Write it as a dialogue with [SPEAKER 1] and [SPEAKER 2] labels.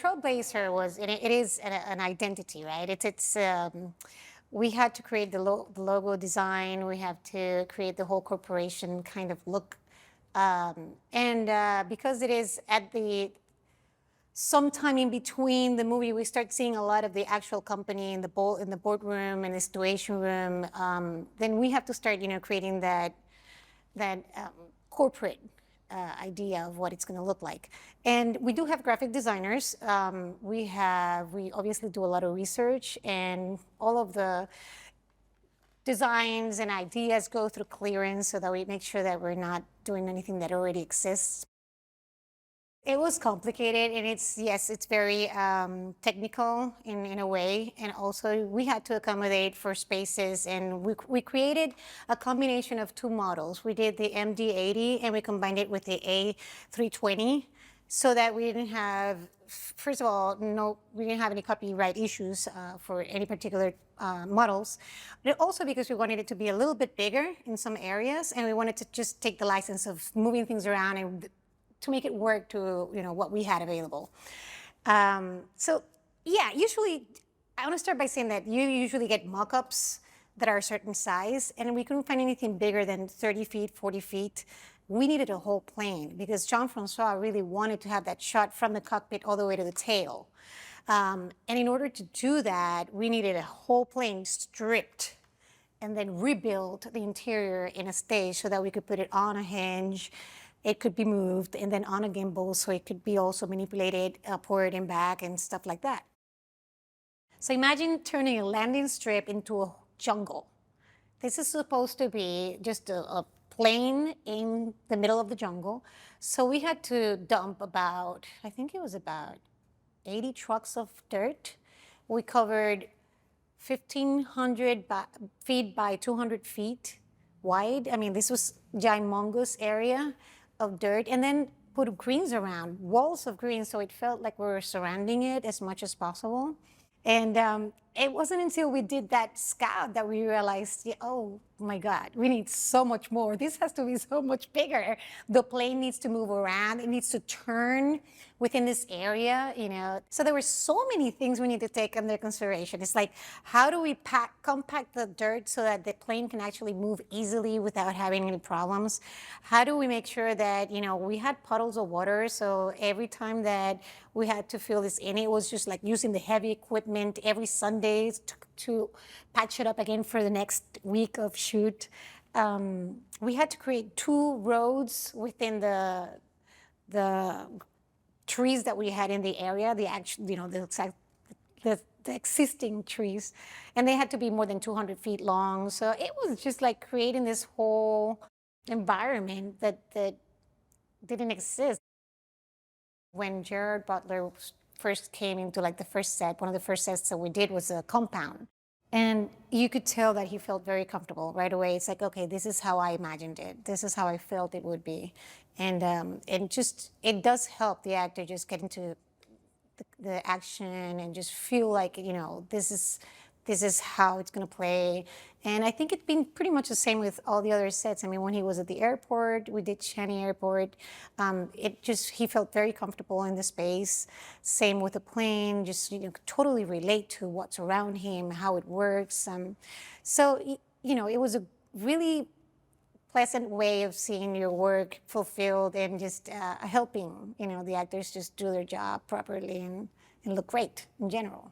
[SPEAKER 1] trailblazer was, it is an identity, right? We had to create the logo design. We have to create the whole corporation kind of look. Because it is at the sometime in between the movie, we start seeing a lot of the actual company in the boardroom and the situation room. Then we have to start, creating that corporate idea of what it's going to look like. And we do have graphic designers. We obviously do a lot of research, and all of the designs and ideas go through clearance so that we make sure that we're not doing anything that already exists. It was complicated, and it's very technical in a way, and also we had to accommodate for spaces, and we created a combination of two models. We did the MD80 and we combined it with the A320 so that we didn't have, first of all, we didn't have any copyright issues for any particular models, but also because we wanted it to be a little bit bigger in some areas, and we wanted to just take the license of moving things around and to make it work to what we had available. So yeah, usually I want to start by saying that you usually get mock-ups that are a certain size, and we couldn't find anything bigger than 30 feet, 40 feet. We needed a whole plane because Jean-Francois really wanted to have that shot from the cockpit all the way to the tail. And in order to do that, we needed a whole plane stripped and then rebuilt the interior in a stage so that we could put it on a hinge. It could be moved, and then on a gimbal, so it could be also manipulated upward and back and stuff like that. So imagine turning a landing strip into a jungle. This is supposed to be just a plane in the middle of the jungle. So we had to dump about, I think it was about 80 trucks of dirt. We covered 1,500 feet by 200 feet wide. I mean, this was ginormous area of dirt, and then put greens around, walls of greens, so it felt like we were surrounding it as much as possible. And it wasn't until we did that scout that we realized, oh my God, we need so much more. This has to be so much bigger. The plane needs to move around. It needs to turn within this area, So there were so many things we need to take under consideration. It's like, how do we compact the dirt so that the plane can actually move easily without having any problems? How do we make sure that, we had puddles of water, so every time that we had to fill this in, it was just like using the heavy equipment every Sunday to patch it up again for the next week of shoot. We had to create 2 roads within the trees that we had in the area, the existing trees, and they had to be more than 200 feet long. So it was just like creating this whole environment that didn't exist. When Gerard Butler first came into like the first set, one of the first sets that we did was a compound. And you could tell that he felt very comfortable right away. It's like, okay, this is how I imagined it. This is how I felt it would be. And it does help the actor just get into the action and just feel like, this is how it's going to play. And I think it's been pretty much the same with all the other sets. I mean, when he was at the airport, we did Chani Airport. He felt very comfortable in the space. Same with the plane, just, totally relate to what's around him, how it works. So, it was a really pleasant way of seeing your work fulfilled and just helping, the actors just do their job properly and look great in general.